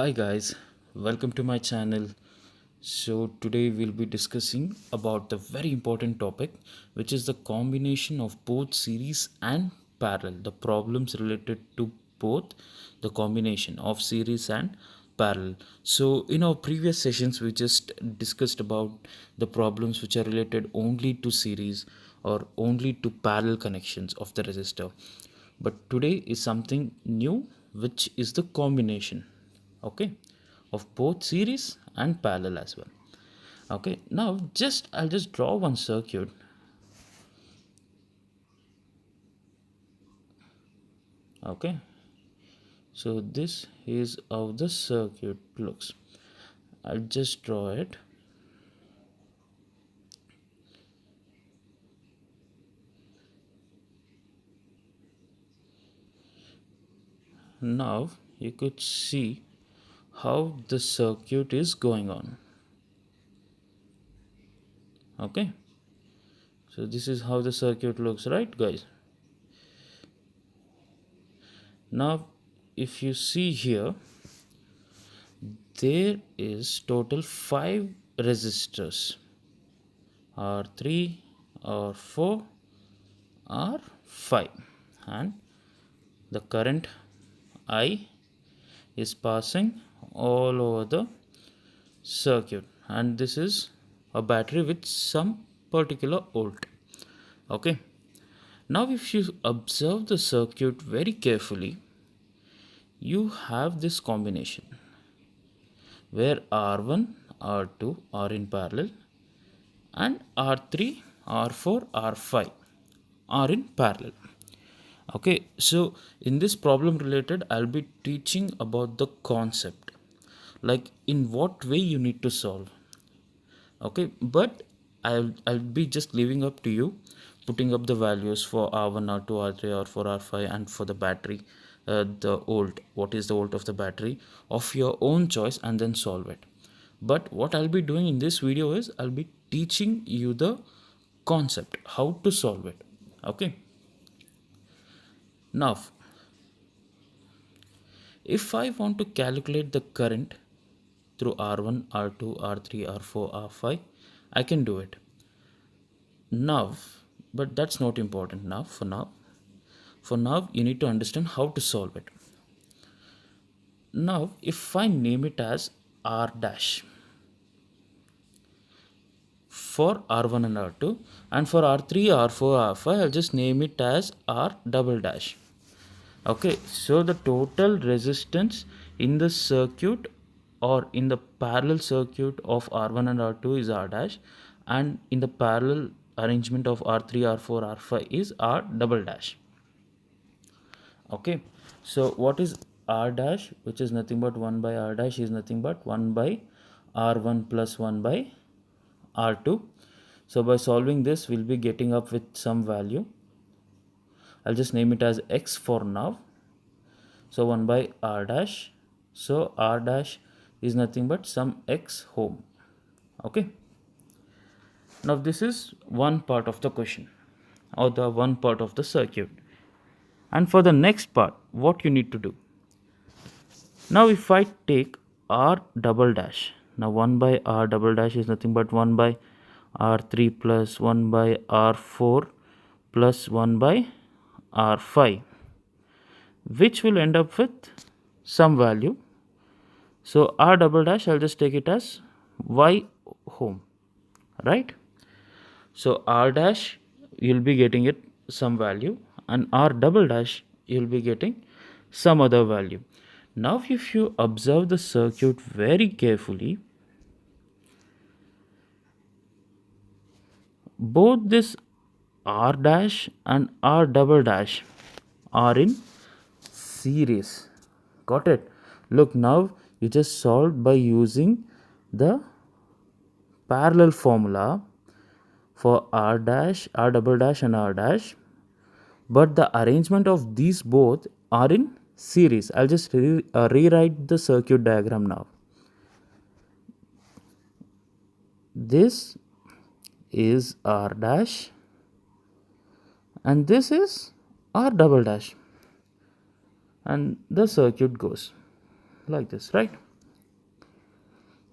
Hi guys, welcome to my channel. So today we'll be discussing about the very important topic, which is the combination of both series and parallel, the problems related to both the combination of series and parallel. So in our previous sessions we just discussed about the problems which are related only to series or only to parallel connections of the resistor. But today is something new, which is the combination, okay, of both series and parallel as well. Okay, now I'll just draw one circuit. Okay, so this is how the circuit looks. I'll just draw it. Now you could see how the circuit is going on. Okay, so this is how the circuit looks, right guys? Now if you see here, there is total 5 resistors, R3, R4, R5, and the current I is passing all over the circuit, and this is a battery with some particular volt. Okay, now if you observe the circuit very carefully, you have this combination where R1, R2 are in parallel and R3, R4, R5 are in parallel. Okay, so in this problem related, I'll be teaching about the concept, like in what way you need to solve. Okay, but I'll be just leaving up to you, putting up the values for R1, R2, R3, R4, R5, and for the battery, the volt. What is the volt of the battery of your own choice, and then solve it. But what I'll be doing in this video is I'll be teaching you the concept, how to solve it. Okay, now if I want to calculate the current through R1, R2, R3, R4, R5, I can do it. Now, but that's not important now for now. For now, you need to understand how to solve it. Now, if I name it as R dash for R1 and R2, and for R3, R4, R5, I'll just name it as R double dash. Okay, so the total resistance in the circuit or in the parallel circuit of R1 and R2 is R dash, and in the parallel arrangement of R3, R4, R5 is R double dash. Okay, so what is R dash, which is nothing but 1 by R dash, is nothing but 1 by R1 plus 1 by R2. So by solving this, we'll be getting up with some value. I'll just name it as X for now. So 1 by R dash. So R dash is nothing but some X ohm. Okay. Now this is one part of the question, or the one part of the circuit. And for the next part, what you need to do. Now if I take R double dash. Now 1 by R double dash is nothing but 1 by R3 plus 1 by R4 plus 1 by R5, which will end up with some value. So R double dash, I'll just take it as Y ohm, right? So R dash, you'll be getting it some value, and R double dash, you'll be getting some other value. Now if you observe the circuit very carefully, both this R dash and R double dash are in series. Got it? Look, now you just solved by using the parallel formula for R dash, R double dash, and R dash, but the arrangement of these both are in series. I'll just rewrite the circuit diagram now. This is R dash, and this is R double dash, and the circuit goes like this, right?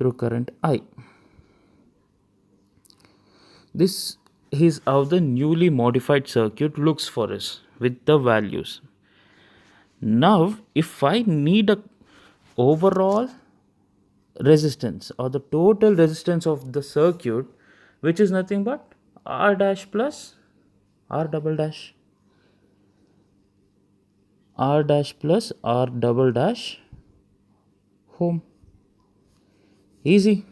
through current I. This is how the newly modified circuit looks for us with the values. Now, if I need a overall resistance or the total resistance of the circuit, which is nothing but R dash plus R double dash, R dash plus R double dash ohm. Easy.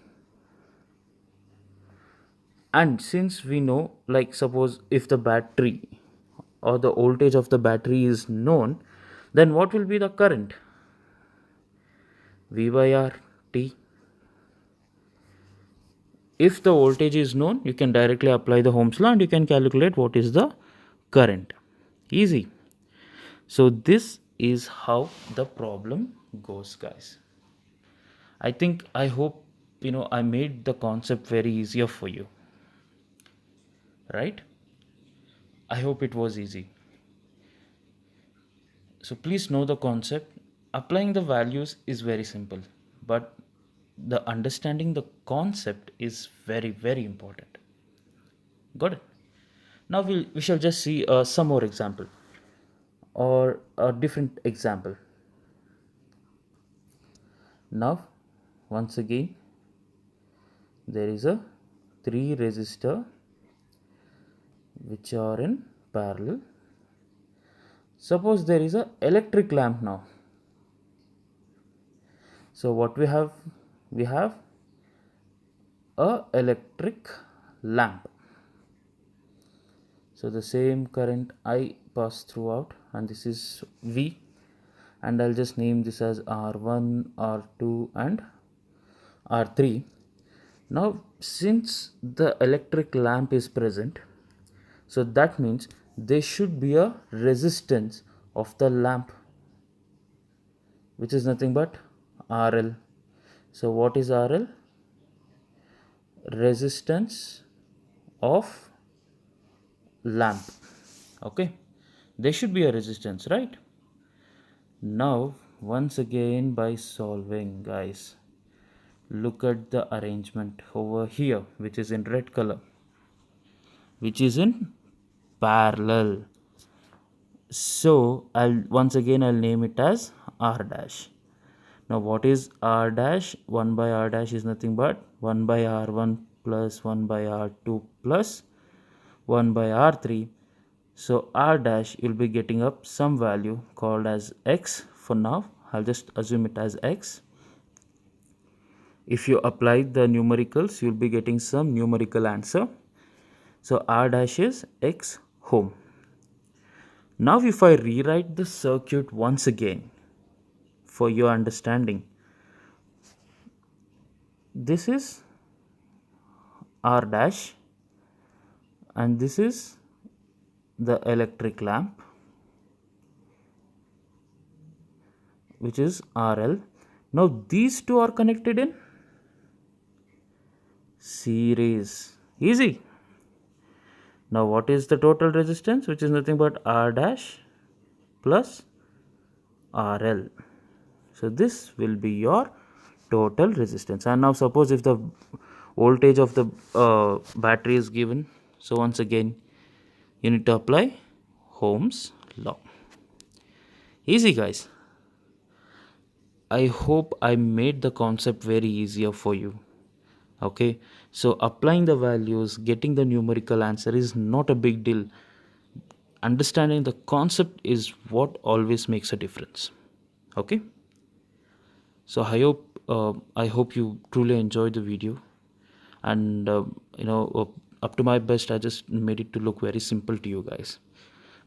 And since we know, like suppose if the battery or the voltage of the battery is known, then what will be the current? V by R T. If the voltage is known, you can directly apply the Ohm's law and you can calculate what is the current. Easy. So this is how the problem goes, guys. I hope I made the concept very easier for you. Right? I hope it was easy. So please know the concept. Applying the values is very simple, but the understanding the concept is very, very important. Got it? Now we shall just see some more example or a different example. Now once again there is a 3 resistor which are in parallel. Suppose there is a electric lamp now. So what we have a electric lamp. So the same current I pass throughout, and this is V, and I'll just name this as R1, R2 and R3. Now since the electric lamp is present, so that means there should be a resistance of the lamp, which is nothing but RL. So what is RL? Resistance of lamp. Okay, there should be a resistance, right? Now once again, by solving, guys, look at the arrangement over here, which is in red color, which is in parallel. So I'll name it as R dash. Now what is R dash? 1 by R dash is nothing but 1 by R1 plus 1 by R2 plus 1 by R3. So R dash, you'll be getting up some value called as X. For now, I'll just assume it as X. If you apply the numericals, you'll be getting some numerical answer. So R dash is X ohm. Now if I rewrite the circuit once again for your understanding, this is R dash and this is the electric lamp, which is RL. Now these two are connected in series. Easy. Now what is the total resistance, which is nothing but R dash plus RL. So this will be your total resistance. And now suppose if the voltage of the battery is given, so once again you need to apply Ohm's law. Easy, guys. I hope I made the concept very easier for you. Okay, so applying the values, getting the numerical answer is not a big deal. Understanding the concept is what always makes a difference. Okay, so I hope you truly enjoyed the video, and up to my best I just made it to look very simple to you guys.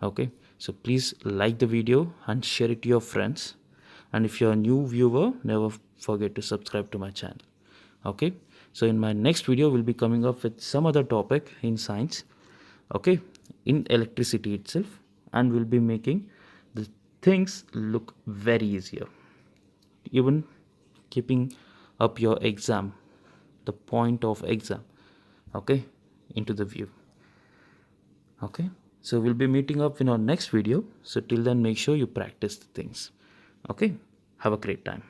Okay, so please like the video and share it to your friends, and if you're a new viewer, never forget to subscribe to my channel. Okay, so in my next video we'll be coming up with some other topic in science, okay, in electricity itself, and we'll be making the things look very easier, even keeping up your exam, the point of exam, okay, into the view. Okay, so we'll be meeting up in our next video. So till then, make sure you practice the things. Okay, have a great time.